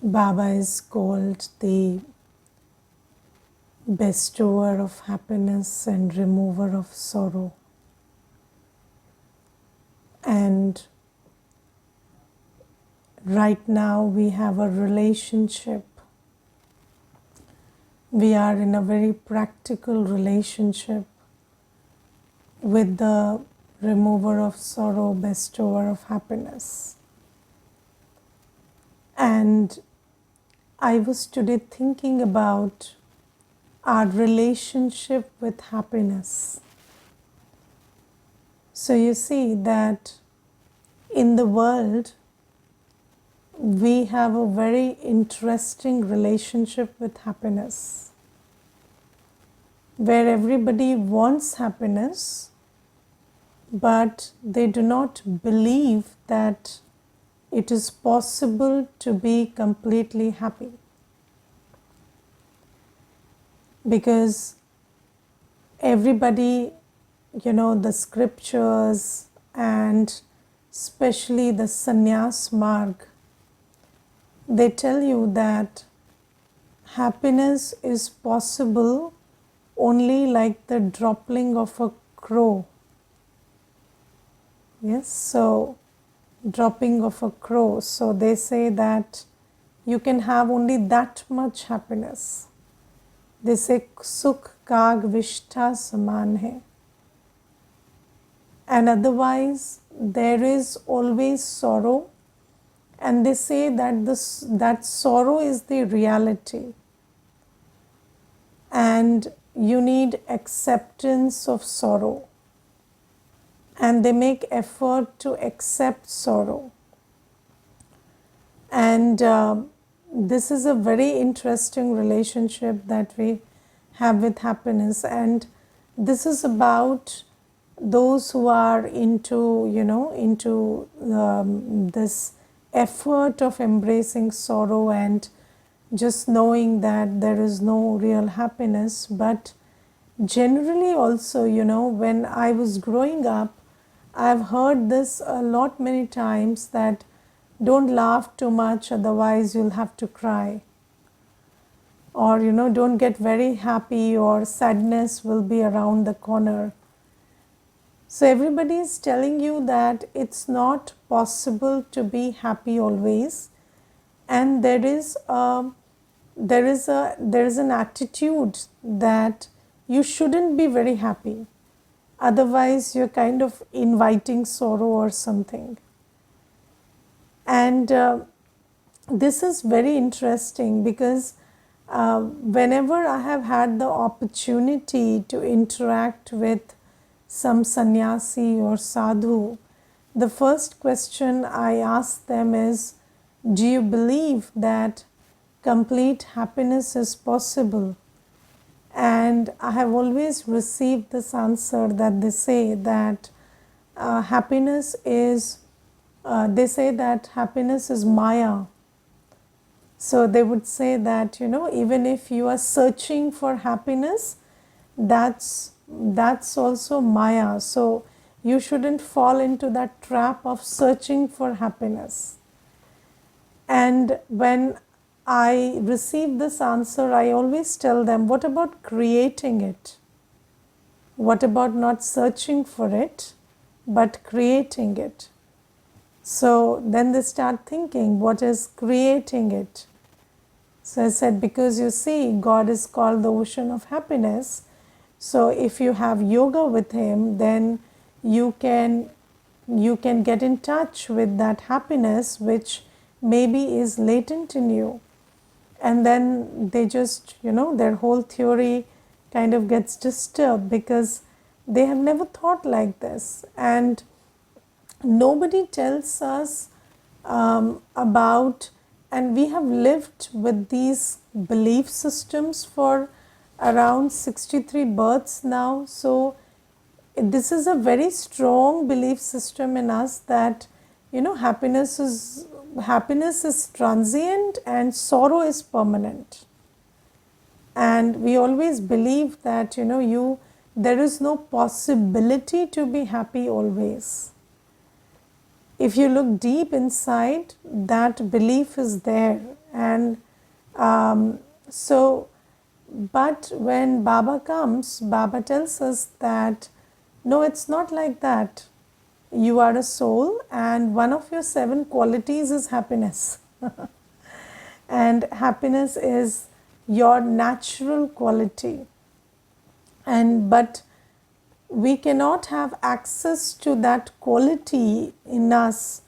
Baba is called the bestower of happiness and remover of sorrow. And right now we have a relationship. We are in a very practical relationship with the remover of sorrow, bestower of happiness. And I was today thinking about our relationship with happiness. So you see that in the world, we have a very interesting relationship with happiness, where everybody wants happiness, but they do not believe that it is possible to be completely happy. Because everybody, the scriptures and especially the sannyas marg, they tell you that happiness is possible only like the dropping of a crow. Yes, so dropping of a crow. So they say that you can have only that much happiness. They say sukh kag vishtha saman hai. And otherwise there is always sorrow, and they say that that sorrow is the reality, and you need acceptance of sorrow, and they make effort to accept sorrow. And this is a very interesting relationship that we have with happiness, and this is about those who are into this effort of embracing sorrow and just knowing that there is no real happiness. But generally also, when I was growing up, I've heard this a lot many times, that don't laugh too much, otherwise you'll have to cry. Or, don't get very happy, or sadness will be around the corner. So everybody is telling you that it's not possible to be happy always, and there is an attitude that you shouldn't be very happy, otherwise you're kind of inviting sorrow or something. And this is very interesting, because whenever I have had the opportunity to interact with some sannyasi or sadhu, the first question I ask them is, do you believe that complete happiness is possible? And I have always received this answer, that they say that happiness is, they say that happiness is Maya. So they would say that, even if you are searching for happiness, that's also Maya. So you shouldn't fall into that trap of searching for happiness. And when I receive this answer, I always tell them, what about creating it? What about not searching for it, but creating it? So then they start thinking, what is creating it? So I said, because you see, God is called the ocean of happiness. So if you have yoga with Him, then you can get in touch with that happiness which maybe is latent in you. And then they just, their whole theory kind of gets disturbed, because they have never thought like this. And nobody tells us about, and we have lived with these belief systems for around 63 births now. So this is a very strong belief system in us, that happiness is transient and sorrow is permanent. And we always believe that there is no possibility to be happy always. If you look deep inside, that belief is there, And so, but when Baba comes, Baba tells us that no, it's not like that. You are a soul, and one of your 7 qualities is happiness. And happiness is your natural quality. And but we cannot have access to that quality in us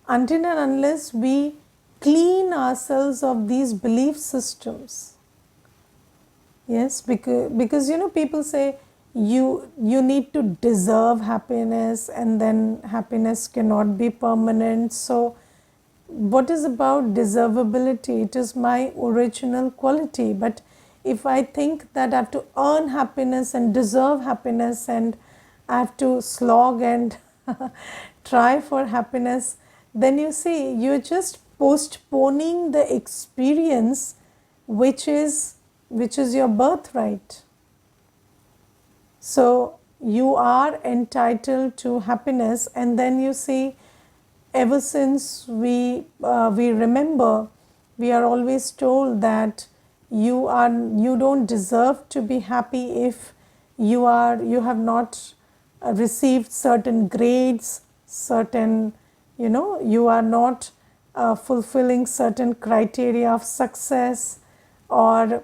until and unless we clean ourselves of these belief systems. Yes, because people say you need to deserve happiness, and then happiness cannot be permanent. So what is about deservability? It is my original quality. But if I think that I have to earn happiness and deserve happiness, and I have to slog and try for happiness, then you see, you're just postponing the experience which is your birthright. So you are entitled to happiness. And then you see, ever since we remember, we are always told that you don't deserve to be happy if you have not received certain grades, certain, you are not fulfilling certain criteria of success. Or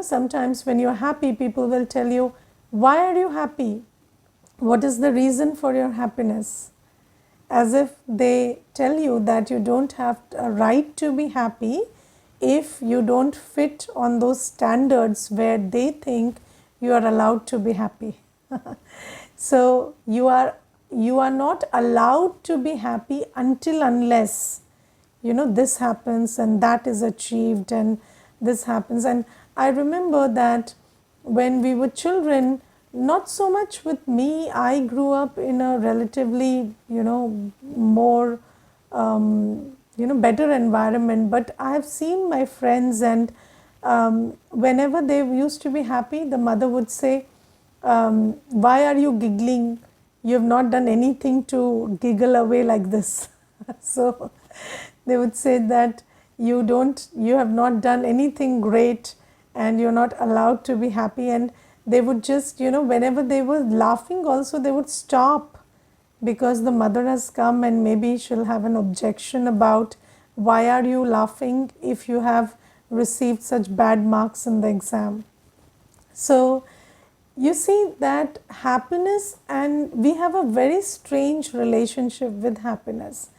sometimes when you're happy, people will tell you, why are you happy, what is the reason for your happiness, as if they tell you that you don't have a right to be happy if you don't fit on those standards where they think you are allowed to be happy. So you are not allowed to be happy until unless this happens and that is achieved and this happens. And I remember that when we were children, not so much with me, I grew up in a relatively more better environment, but I have seen my friends, and whenever they used to be happy, the mother would say, why are you giggling, you have not done anything to giggle away like this. So they would say that you have not done anything great and you're not allowed to be happy. And they would just, whenever they were laughing also, they would stop, because the mother has come and maybe she'll have an objection about, why are you laughing if you have received such bad marks in the exam. So you see that happiness, and we have a very strange relationship with happiness.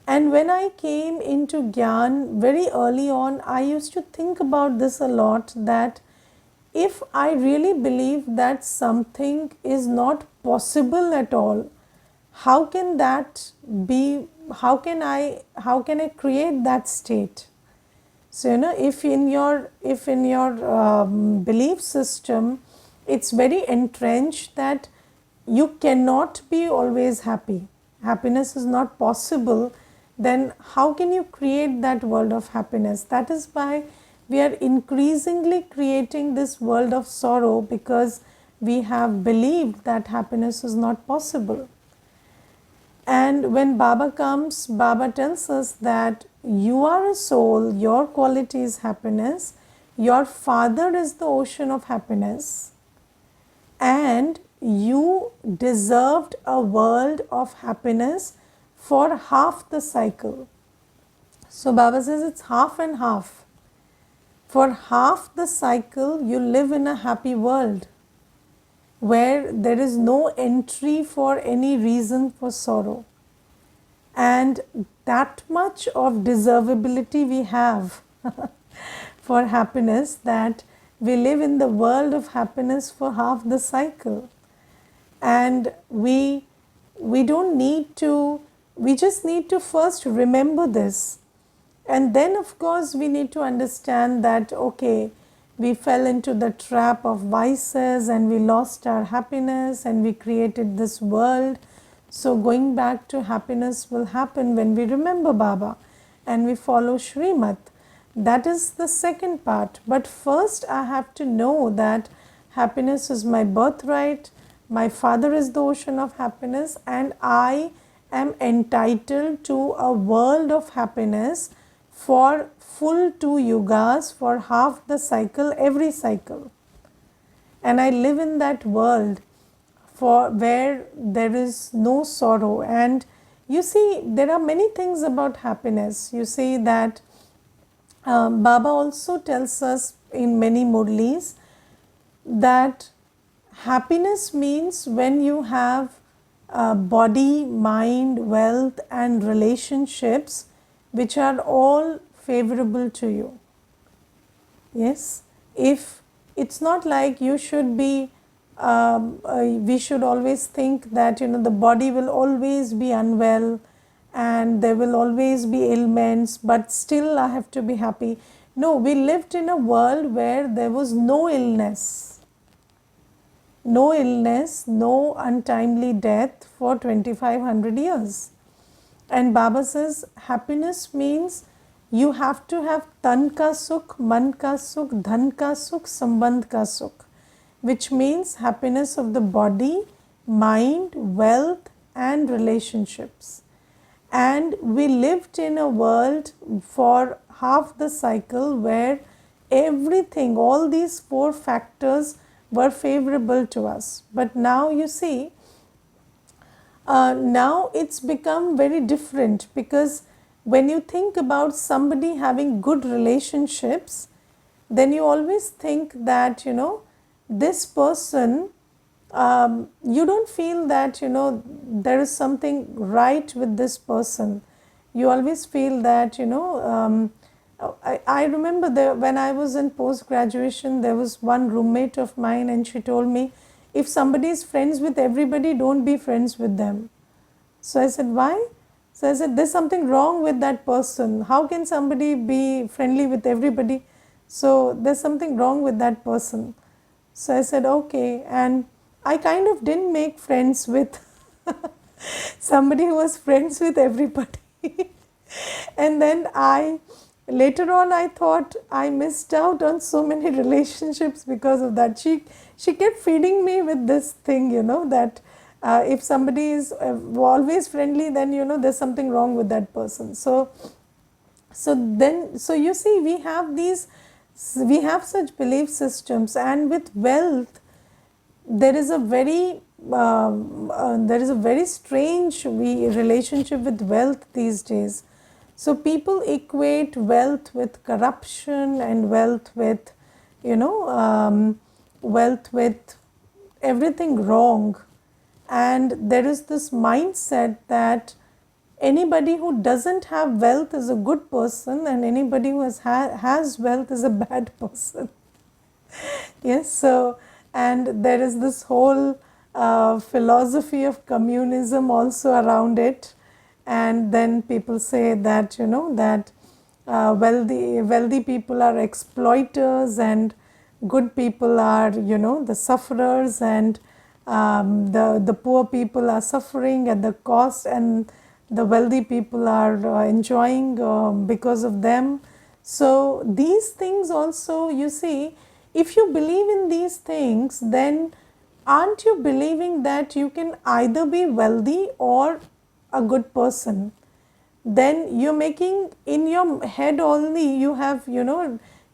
And when I came into Gyan very early on, I used to think about this a lot, that if I really believe that something is not possible at all, how can that be? How can I create that state? So if in your belief system, it's very entrenched that you cannot be always happy, happiness is not possible, then how can you create that world of happiness? That is why we are increasingly creating this world of sorrow, because we have believed that happiness is not possible. And when Baba comes, Baba tells us that you are a soul, your quality is happiness, your father is the ocean of happiness, and you deserved a world of happiness for half the cycle. So Baba says it's half and half. For half the cycle, you live in a happy world where there is no entry for any reason for sorrow. And that much of deservability we have for happiness, that we live in the world of happiness for half the cycle. And we don't need to, we just need to first remember this. And then of course we need to understand that, okay, we fell into the trap of vices and we lost our happiness and we created this world. So going back to happiness will happen when we remember Baba and we follow Srimat. That is the second part. But first I have to know that happiness is my birthright, my father is the ocean of happiness, and I am entitled to a world of happiness for full 2 yugas, for half the cycle, every cycle. And I live in that world for where there is no sorrow. And you see, there are many things about happiness. You see that Baba also tells us in many murlis that happiness means when you have body, mind, wealth and relationships which are all favorable to you. Yes, if it's not like you should be, we should always think that the body will always be unwell and there will always be ailments, but still I have to be happy. No, we lived in a world where there was no illness, no illness, no untimely death for 2500 years. And Baba says happiness means you have to have tan ka sukh, man ka sukh, dhan ka sukh, sambandh ka sukh, which means happiness of the body, mind, wealth and relationships. And we lived in a world for half the cycle where everything, all these 4 factors were favorable to us. But now you see, now it's become very different, because when you think about somebody having good relationships, then you always think that this person, you don't feel that there is something right with this person. You always feel that I remember when I was in post graduation, there was one roommate of mine and she told me, if somebody is friends with everybody, don't be friends with them. So I said, why? So I said, there's something wrong with that person. How can somebody be friendly with everybody? So there's something wrong with that person. So I said, okay. And I kind of didn't make friends with somebody who was friends with everybody. And then later on I thought I missed out on so many relationships because of that. She kept feeding me with this thing, that if somebody is always friendly, then there's something wrong with that person. So you see, we have such belief systems. And with wealth, there is a very strange relationship with wealth these days. So people equate wealth with corruption and wealth with wealth with everything wrong. And there is this mindset that anybody who doesn't have wealth is a good person and anybody who has wealth is a bad person. Yes, so, and there is this whole philosophy of communism also around it. And then people say that that wealthy people are exploiters and good people are the sufferers, and the poor people are suffering at the cost, and the wealthy people are enjoying because of them. So these things also, you see, if you believe in these things, then aren't you believing that you can either be wealthy or a good person? Then you're making in your head only, you have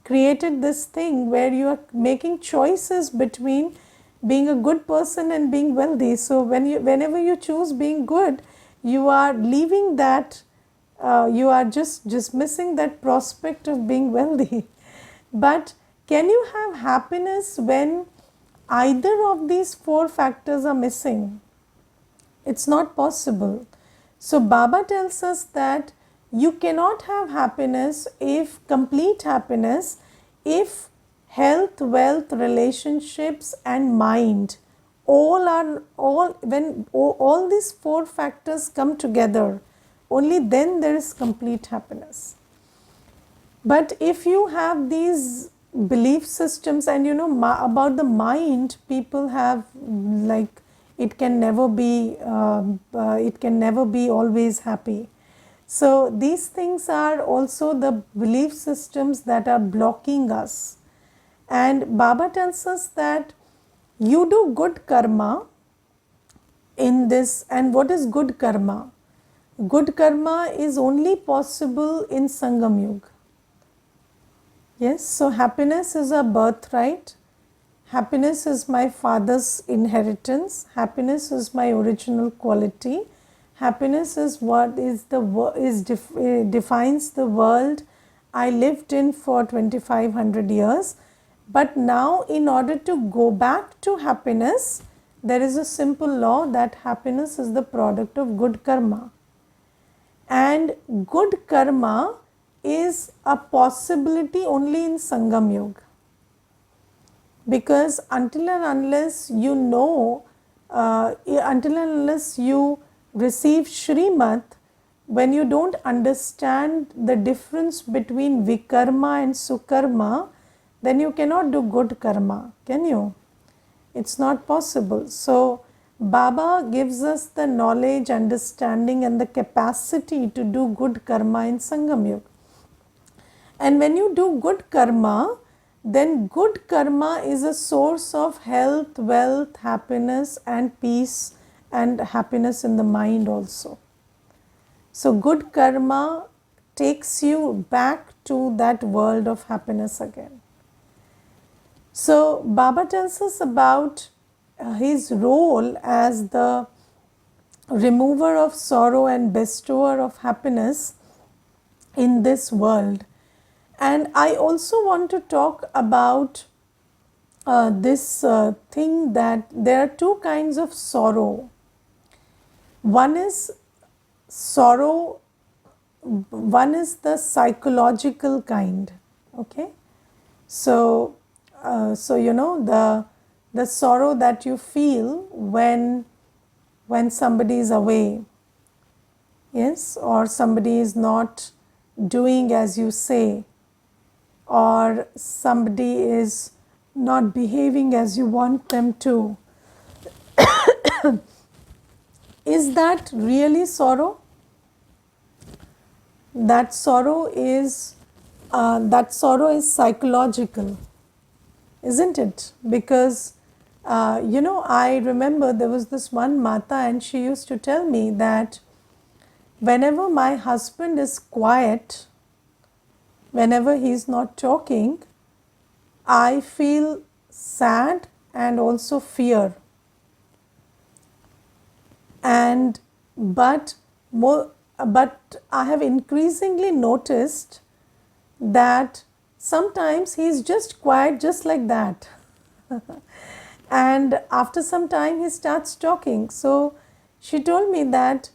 created this thing where you are making choices between being a good person and being wealthy. So whenever you choose being good, you are leaving that, you are just dismissing that prospect of being wealthy. But can you have happiness when either of these 4 factors are missing? It's not possible. So Baba tells us that you cannot have happiness, if complete happiness, if health, wealth, relationships and mind when all these 4 factors come together, only then there is complete happiness. But if you have these belief systems, and about the mind, people have like, it can never be always happy. So these things are also the belief systems that are blocking us. And Baba tells us that you do good karma in this. And what is good karma? good karma is only possible in Sangam Yuga. Yes, so happiness is a birthright. Happiness is my father's inheritance. Happiness is my original quality. Happiness is what is defines the world I lived in for 2500 years. But now, in order to go back to happiness, there is a simple law that happiness is the product of good karma. And good karma is a possibility only in Sangam Yuga. Because until and unless you know, until and unless you receive Shrimat, when you don't understand the difference between Vikarma and Sukarma, then you cannot do good karma, can you? It's not possible. So, Baba gives us the knowledge, understanding and the capacity to do good karma in Sangam Yuga. And when you do good karma, then good karma is a source of health, wealth, happiness and peace and happiness in the mind also. So, good karma takes you back to that world of happiness again. So, Baba tells us about his role as the remover of sorrow and bestower of happiness in this world. And I also want to talk about this thing that there are two kinds of sorrow. One is sorrow, one is the psychological kind, okay. So, you know, the sorrow that you feel when somebody is away, yes, or somebody is not doing as you say, or somebody is not behaving as you want them to. Is that really sorrow? That sorrow is psychological, isn't it? Because you know, I remember there was this one Mata and she used to tell me that whenever my husband is quiet, whenever he is not talking, I feel sad and also fear. And but I have increasingly noticed that sometimes he is just quiet just like that. And after some time he starts talking. So she told me that,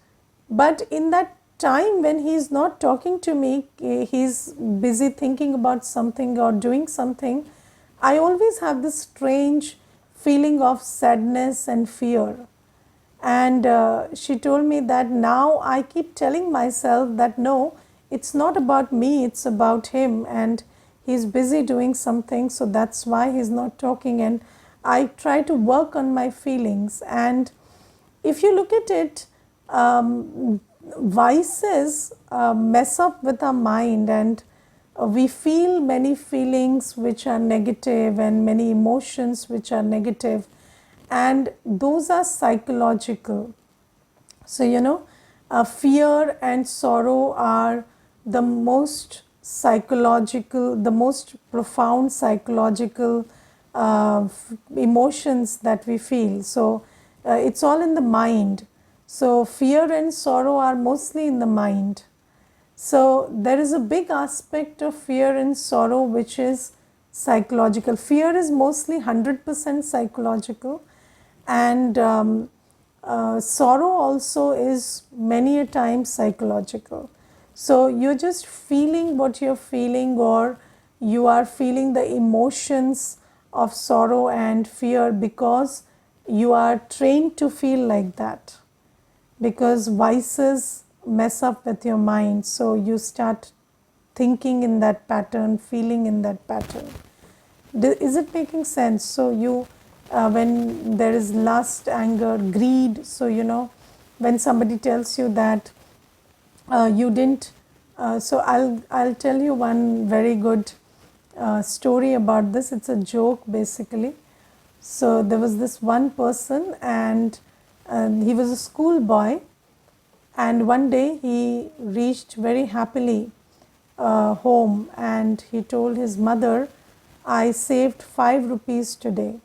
but in that time when he is not talking to me, he is busy thinking about something or doing something, I always have this strange feeling of sadness and fear. And she told me that now I keep telling myself that no, it's not about me, it's about him, and he's busy doing something, so that's why he's not talking. And I try to work on my feelings. And if you look at it, vices mess up with our mind, and we feel many feelings which are negative and many emotions which are negative, and those are psychological. So, you know, fear and sorrow are the most psychological, the most profound psychological emotions that we feel. So, it's all in the mind. So, fear and sorrow are mostly in the mind. So, there is a big aspect of fear and sorrow which is psychological. Fear is mostly 100% psychological, and sorrow also is many a time psychological. So, you're just feeling what you're feeling, or you are feeling the emotions of sorrow and fear because you are trained to feel like that, because vices mess up with your mind. So, you start thinking in that pattern, feeling in that pattern. Is it making sense? So, you when there is lust, anger, greed, so you know, when somebody tells you that you didn't, so I'll tell you one very good story about this. It's a joke basically. So there was this one person, and he was a school boy, And one day he reached very happily home, and he told his mother, I saved 5 rupees today.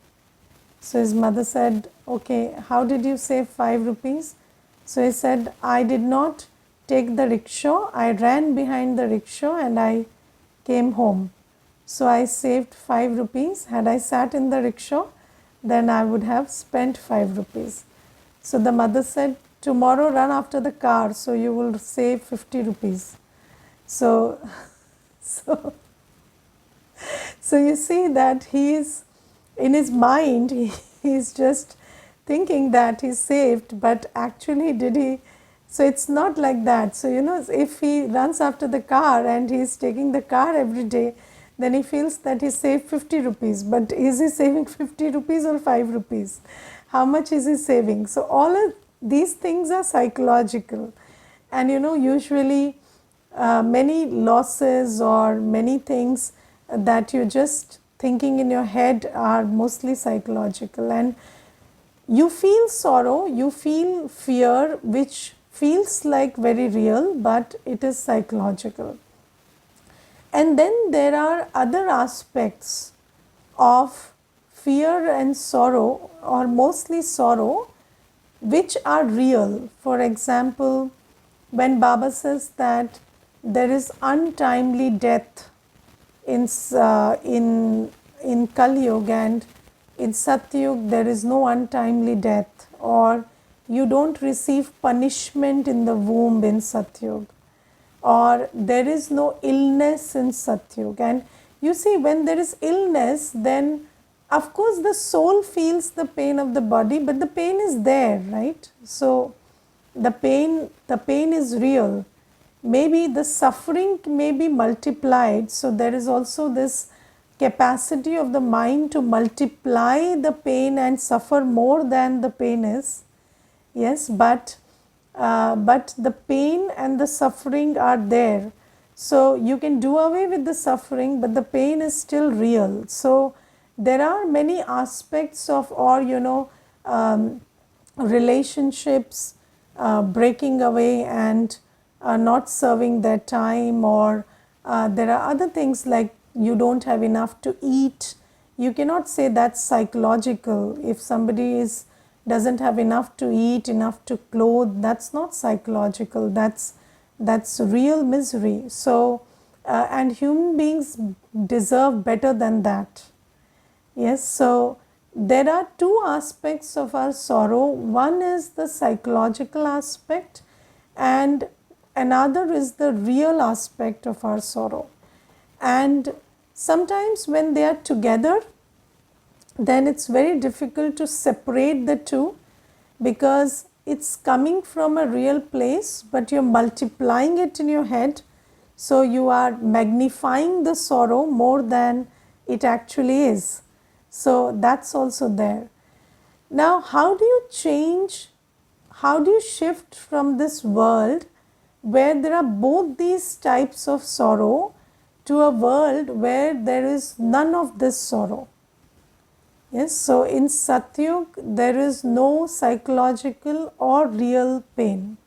So his mother said, okay, how did you save 5 rupees? So he said, I did not take the rickshaw, I ran behind the rickshaw and I came home. So I saved 5 rupees. Had I sat in the rickshaw, then I would have spent 5 rupees. So the mother said, tomorrow run after the car, so you will save 50 rupees. So, so, so you see that he is, in his mind, he is just thinking that he's saved, but actually did he? So it's not like that. So if he runs after the car and he's taking the car every day, then he feels that he saved 50 rupees. But is he saving 50 rupees or 5 rupees? How much is he saving? So all of these things are psychological. And usually many losses or many things that you're just thinking in your head are mostly psychological. And you feel sorrow, you feel fear, which feels like very real, but it is psychological. And then there are other aspects of fear and sorrow, or mostly sorrow, which are real. For example, when Baba says that there is untimely death in Kali Yuga, and in Satyug there is no untimely death, or you don't receive punishment in the womb in Satyug, or there is no illness in Satyug. And you see, when there is illness, then of course the soul feels the pain of the body, but the pain is there, right? So the pain is real. Maybe the suffering may be multiplied. So there is also this capacity of the mind to multiply the pain and suffer more than the pain is. Yes, but the pain and the suffering are there. So you can do away with the suffering, but the pain is still real. So there are many aspects of, or relationships breaking away and not serving their time, or there are other things like you don't have enough to eat. You cannot say that's psychological. If somebody doesn't have enough to eat, enough to clothe, that's not psychological. That's real misery. So and human beings deserve better than that. Yes, so there are two aspects of our sorrow. One is the psychological aspect, and another is the real aspect of our sorrow. And sometimes when they are together, then it's very difficult to separate the two, because it's coming from a real place, but you're multiplying it in your head. So you are magnifying the sorrow more than it actually is. So that's also there. Now, how do you shift from this world where there are both these types of sorrow to a world where there is none of this sorrow? Yes, so in Satyug there is no psychological or real pain.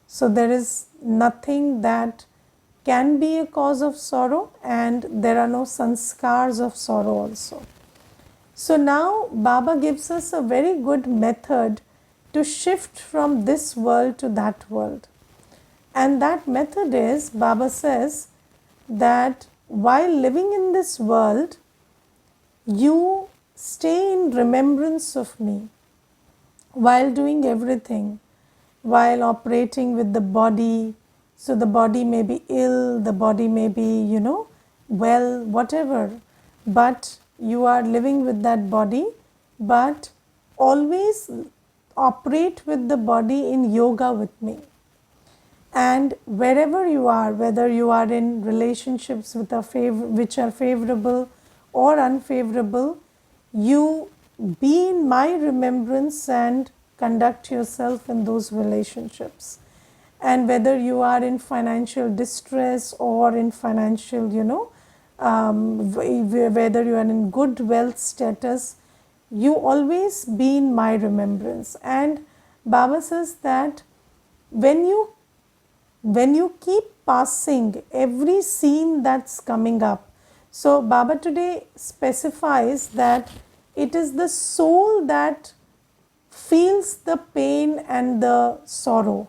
So there is nothing that can be a cause of sorrow, and there are no sanskars of sorrow also. So now Baba gives us a very good method to shift from this world to that world. And that method is, Baba says that while living in this world, you stay in remembrance of me while doing everything, while operating with the body. So the body may be ill, the body may be, well, whatever, but you are living with that body, but always operate with the body in yoga with me. And wherever you are, whether you are in relationships which are favorable or unfavorable, you be in my remembrance and conduct yourself in those relationships. And whether you are in financial distress or in financial, whether you are in good wealth status, you always be in my remembrance. And Baba says that when you keep passing every scene that's coming up, so Baba today specifies that it is the soul that feels the pain and the sorrow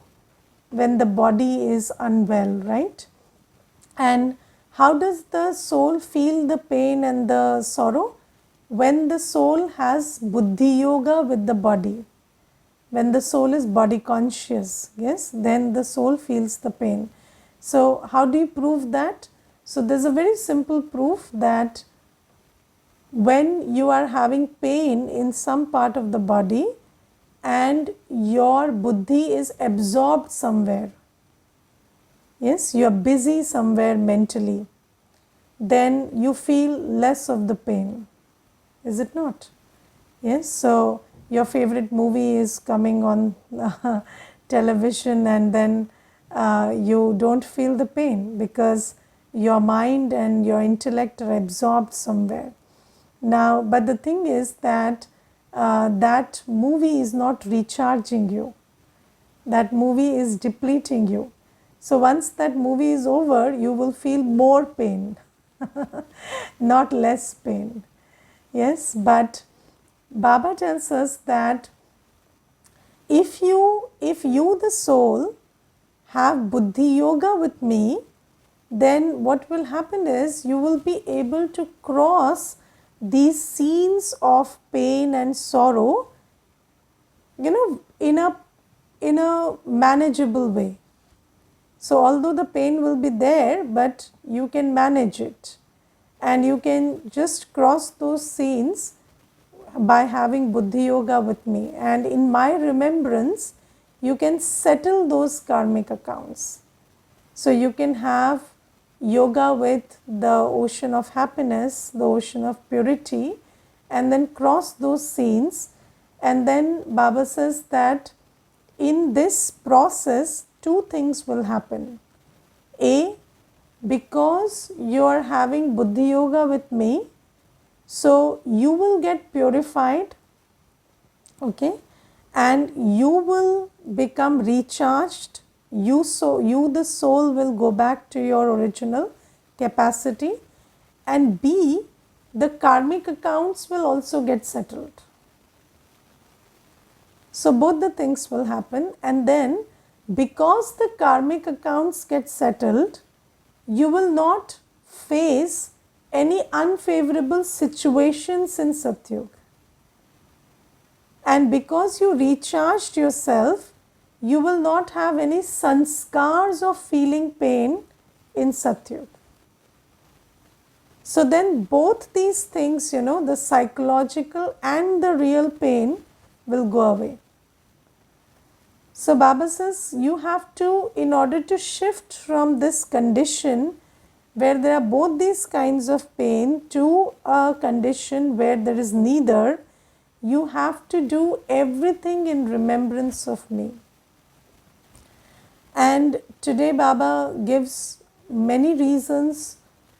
when the body is unwell, right? And how does the soul feel the pain and the sorrow? When the soul has buddhi yoga with the body, when the soul is body conscious, yes, then the soul feels the pain. So how do you prove that? So there's a very simple proof that when you are having pain in some part of the body and your buddhi is absorbed somewhere, yes, you are busy somewhere mentally, then you feel less of the pain, is it not? Yes, so your favorite movie is coming on television and then you don't feel the pain because your mind and your intellect are absorbed somewhere. Now, but the thing is that that movie is not recharging you, that movie is depleting you. So once that movie is over, you will feel more pain, not less pain. Yes, but Baba tells us that if you the soul have buddhi yoga with me, then what will happen is you will be able to cross these scenes of pain and sorrow, in a manageable way. So although the pain will be there, but you can manage it and you can just cross those scenes by having buddhi yoga with me, and in my remembrance you can settle those karmic accounts. So you can have yoga with the ocean of happiness, the ocean of purity, and then cross those scenes. And then Baba says that in this process two things will happen. A, because you are having buddhi yoga with me, so you will get purified, okay, and you will become recharged. You the soul will go back to your original capacity, and B, the karmic accounts will also get settled. So both the things will happen, and then because the karmic accounts get settled, you will not face any unfavorable situations in Satyug. And because you recharged yourself, you will not have any sanskars of feeling pain in Satyug. So then both these things, the psychological and the real pain will go away. So Baba says you have to, in order to shift from this condition where there are both these kinds of pain to a condition where there is neither, you have to do everything in remembrance of me. And today Baba gives many reasons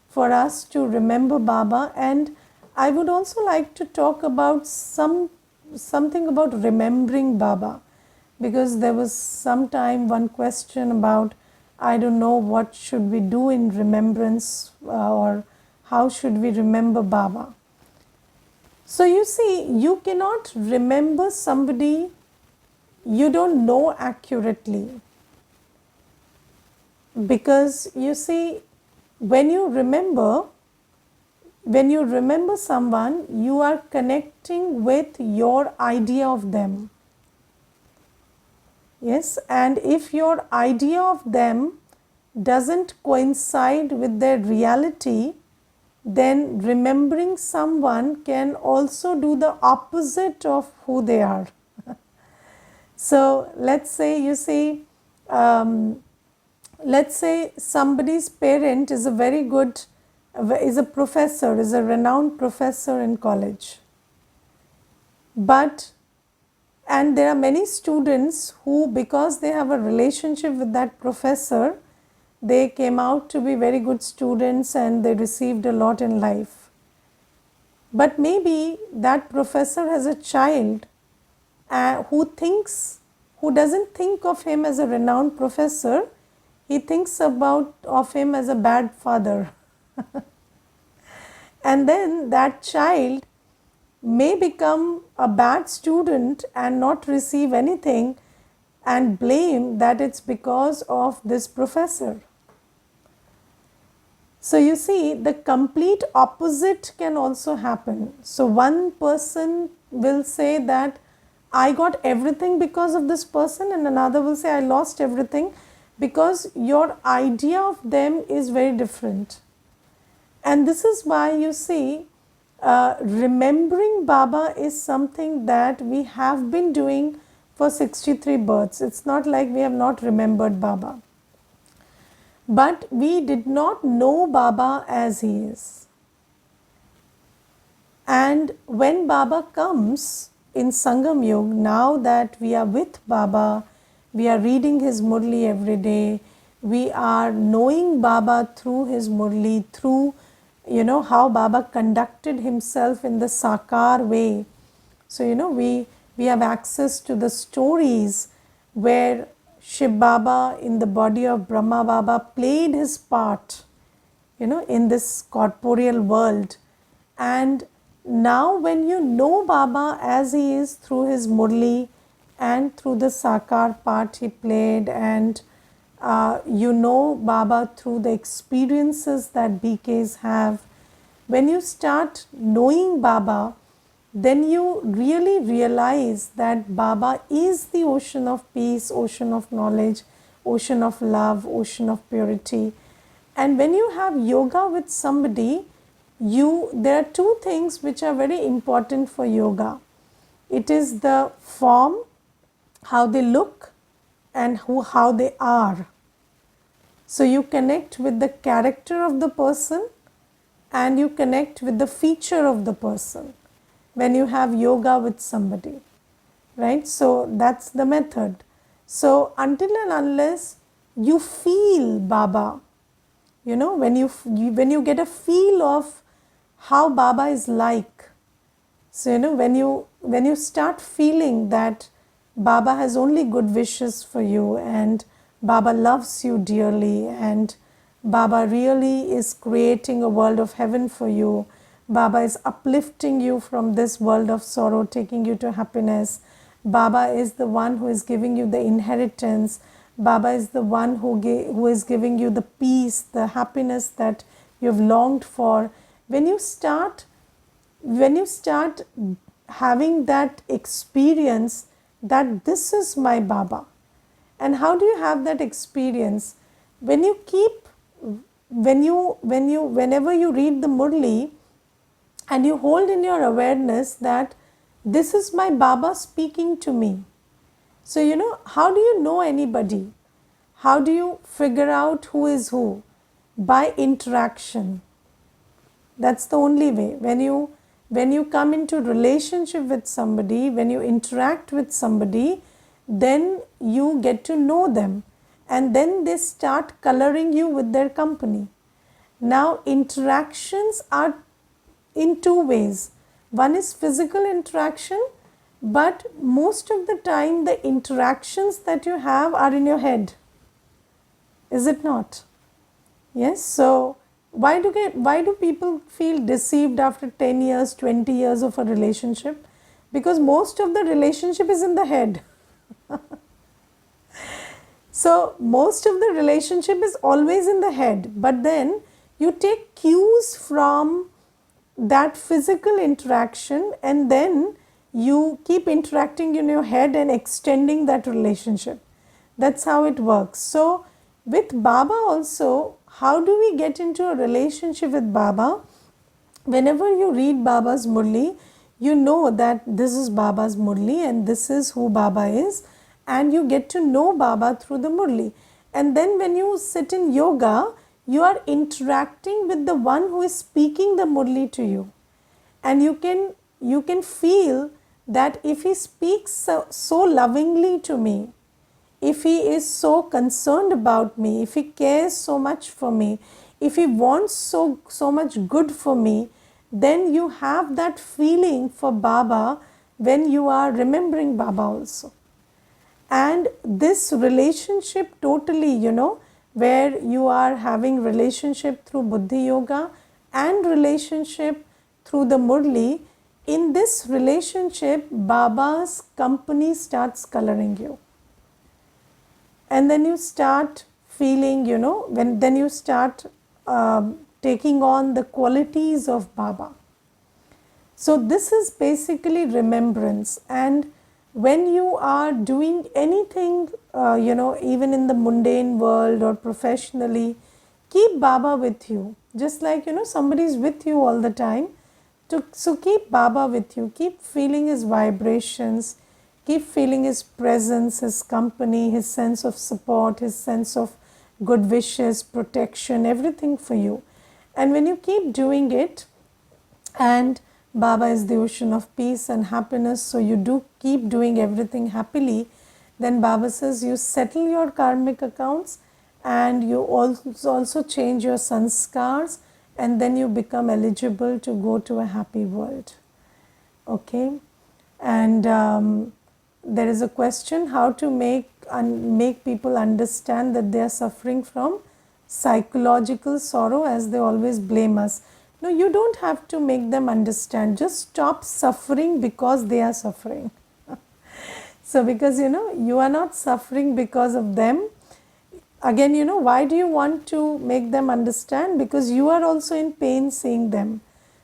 for us to remember Baba, and I would also like to talk about something about remembering Baba, because there was sometime one question about, I don't know what should we do in remembrance or how should we remember Baba. So you see, you cannot remember somebody you don't know accurately, because you see, when you remember someone, you are connecting with your idea of them. Yes, and if your idea of them doesn't coincide with their reality, then remembering someone can also do the opposite of who they are. So let's say, let's say somebody's parent is a very good, is a professor, is a renowned professor in college. And there are many students who, because they have a relationship with that professor, they came out to be very good students and they received a lot in life. But maybe that professor has a child who thinks who doesn't think of him as a renowned professor, he thinks of him as a bad father. And then that child may become a bad student and not receive anything and blame that it's because of this professor. So you see, the complete opposite can also happen. So one person will say that I got everything because of this person, and another will say I lost everything, because your idea of them is very different. And this is why you see, remembering Baba is something that we have been doing for 63 births. It's not like we have not remembered Baba. But we did not know Baba as he is. And when Baba comes in Sangam Yuga, now that we are with Baba, we are reading his Murli every day, we are knowing Baba through his Murli, through how Baba conducted himself in the Sakar way. So we have access to the stories where Shiv Baba in the body of Brahma Baba played his part in this corporeal world. And now when you know Baba as he is through his Murli and through the Sakar part he played, and you know Baba through the experiences that BKs have, when you start knowing Baba, then you really realize that Baba is the ocean of peace, ocean of knowledge, ocean of love, ocean of purity. And when you have yoga with somebody, there are two things which are very important for yoga. It is the form, how they look, and how they are. So you connect with the character of the person and you connect with the feature of the person when you have yoga with somebody, right? So that's the method. So until and unless you feel Baba, when you get a feel of how Baba is like, so when you start feeling that Baba has only good wishes for you, and Baba loves you dearly, and Baba really is creating a world of heaven for you, Baba is uplifting you from this world of sorrow, taking you to happiness, Baba is the one who is giving you the inheritance, Baba is the one who is giving you the peace, the happiness that you've longed for. When you start having that experience that this is my Baba. And how do you have that experience? Whenever you read the Murli and you hold in your awareness that this is my Baba speaking to me. So how do you know anybody? How do you figure out who is who? By interaction. That's the only way. When you come into relationship with somebody, when you interact with somebody, then you get to know them, and then they start coloring you with their company. Now interactions are in two ways. One is physical interaction, but most of the time the interactions that you have are in your head. Is it not? Yes. So why do people feel deceived after 10 years, 20 years of a relationship? Because most of the relationship is in the head. So most of the relationship is always in the head, but then you take cues from that physical interaction and then you keep interacting in your head and extending that relationship. That's how it works. So with Baba also, how do we get into a relationship with Baba? Whenever you read Baba's Murli, you know that this is Baba's Murli and this is who Baba is, and you get to know Baba through the Murli. And then when you sit in yoga, you are interacting with the one who is speaking the Murli to you. And you can feel that if he speaks so lovingly to me, if he is so concerned about me, if he cares so much for me, if he wants so much good for me, then you have that feeling for Baba when you are remembering Baba also. And this relationship totally, where you are having relationship through Buddhi Yoga and relationship through the Murli, in this relationship, Baba's company starts coloring you. And then you start feeling, then you start taking on the qualities of Baba. So this is basically remembrance. And when you are doing anything, even in the mundane world or professionally, keep Baba with you. Just like, somebody is with you all the time. So keep Baba with you. Keep feeling his vibrations. Keep feeling his presence, his company, his sense of support, his sense of good wishes, protection, everything for you. And when you keep doing it, and Baba is the ocean of peace and happiness, so you do keep doing everything happily, then Baba says you settle your karmic accounts and you also change your sanskars, and then you become eligible to go to a happy world. Okay, and there is a question how to make people understand that they are suffering from psychological sorrow, as they always blame us. No, you don't have to make them understand. Just stop suffering because they are suffering. So because you are not suffering because of them. Again, why do you want to make them understand? Because you are also in pain seeing them.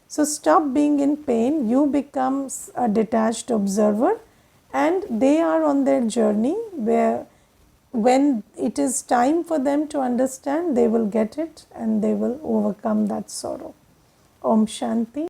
So stop being in pain. You become a detached observer, and they are on their journey where when it is time for them to understand, they will get it and they will overcome that sorrow. Om Shanti.